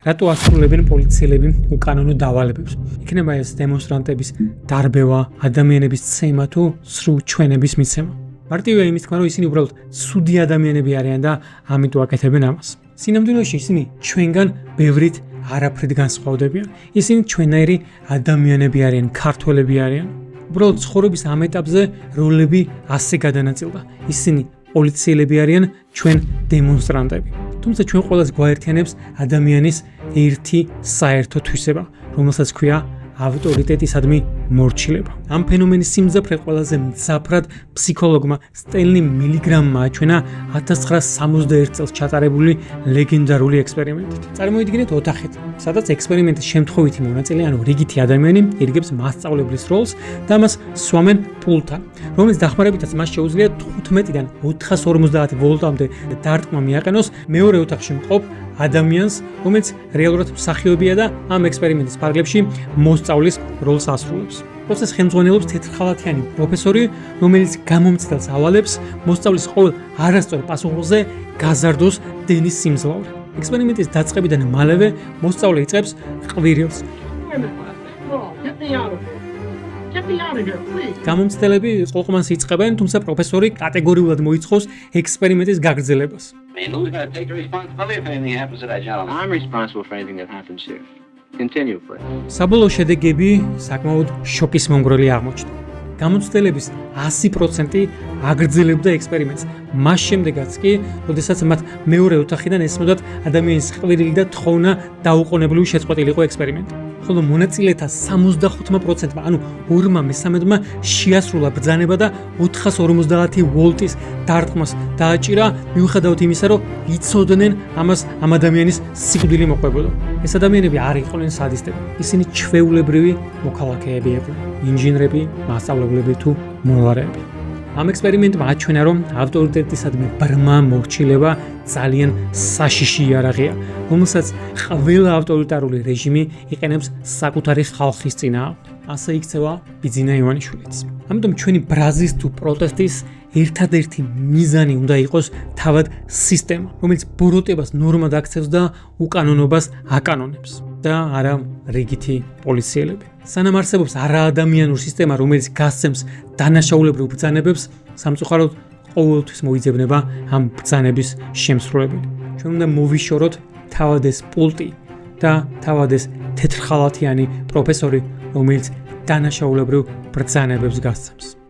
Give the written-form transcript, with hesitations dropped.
რატო ასრულებენ პოლიციელები უკანონო დავალებებს? იქნება ეს დემონსტრანტების დარბევა, ადამიანების ცემა თუ სრულ ჩვენების მიცემა. მარტივია იმის თქმა, რომ ისინი უბრალოდ ცუდი ადამიანები არიან და ამიტომ აკეთებენ ამას. სინამდვილეში ისინი ჩვენგან ბევრით არაფრით განსხვავდებიან. ისინი ჩვენაირი ადამიანები არიან, ქართველები არიან. უბრალოდ ცხოვრების ამ ეტაპზე როლები ასე გადანაწილდა. ისინი პოლიციელები არიან, ჩვენ დემონსტრანტები. თუმცა ჩვენ ყველას გვაერთიანებს ადამიანის ერთი საერთო თვისება, რომელსაც ქვია ავტორიტეტისადმი მორჩილება. ამ ფენომენის სიმძაფრე ყველაზე მძაფრად ფსიქოლოგმა სტენლი მილიგრამმა აჩვენა 1961 წელს ჩატარებული ლეგენდარული ექსპერიმენტით. წარმოიდგინეთ ოთახით, სადაც ექსპერიმენტის შემთხვევითი მონაწილე, ანუ რიგითი ადამიანი, ირგებს მასწავლებლის როლს და მას სვამენ პულთან, რომელიც დახმარებითაც მას შეუძლია 15-დან 450 ვოლტამდე დარტყმა მიაყენოს მეორე ოთახში მყოფ ადამიანს, რომელიც რეალურად მსახიობია და ამ ექსპერიმენტის ფარგლებში მოსწავლის როლს ასრულებს. პროცესს ხელმძღვანელობს თეთრხალათიანი პროფესორი, რომელიც გამომცდელს ავალებს მოსწავლის ყოველ არასწორ პასუხზე გაზარდოს დენის სიმძლავრე. ექსპერიმენტის დაწყებიდან მალევე მოსწავლე იწყებს ყვირილს. გამომცდელები ყოყმანს იწყებენ, თუმცა პროფესორი კატეგორიულად მოითხოვს ექსპერიმენტის გაგრძელებას. საბოლოო შედეგები საკმაოდ შოკისმომგვრელი აღმოჩნდა. გამოცდილების 100% აგრძელებდა ექსპერიმენტს. მას შემდეგაც კი, როდესაც მათ მეორე ოთახიდან ესმოდათ ადამიანის ყვირილი და თხოვნა დაუყოვნებლივ შეწყვეტილიყო ექსპერიმენტი. ხოლო მონაწილეთა 65%-მა, ანუ 2/3-მა შეასრულა ბრძანება და 450 ვოლტის დარტყმას დააჭირა, მიუხედავად იმისა, რომ იცოდნენ ამას ამ ადამიანის სიკვდილი მოყვებოდა. ეს ადამიანები არ იყვნენ სადისტები. ისინი ჩვეულებრივი მოქალაქეები იყვნენ, ინჟინრები, მასწავლებლები თუ მოლარეები. ამ ექსპერიმენტმა აჩვენა, რომ ავტორიტეტისადმი ბრმა მორჩილება ძალიან საშიში იარაღია, რომელსაც ყველა ავტორიტარული რეჟიმი იყენებს საკუთარი ხალხის წინააღმდეგ. ასე იქცევა ბიძინა ივანიშვილიც. ამიტომ ჩვენი ბრაზის თუ პროტესტის ერთადერთი მიზანი უნდა იყოს თავად სისტემა, რომელიც ბოროტებას ნორმად აქცევს და უკანონობას აკანონებს და არა რიგითი პოლიციელები. სანამ არსებობს არაადამიანური სისტემა, რომელიც გასცემს დანაშაულებრივ ბრძანებებს, სამწუხაროდ ყოველთვის მოიძებნება ამ ბრძანების შემსრულებელი. ჩვენ უნდა მოვიშოროთ თავად ეს პულტი და თავად ეს თეთრხალათიანი პროფესორი, რომელიც დანაშაულებრივ ბრძანებებს გასცემს.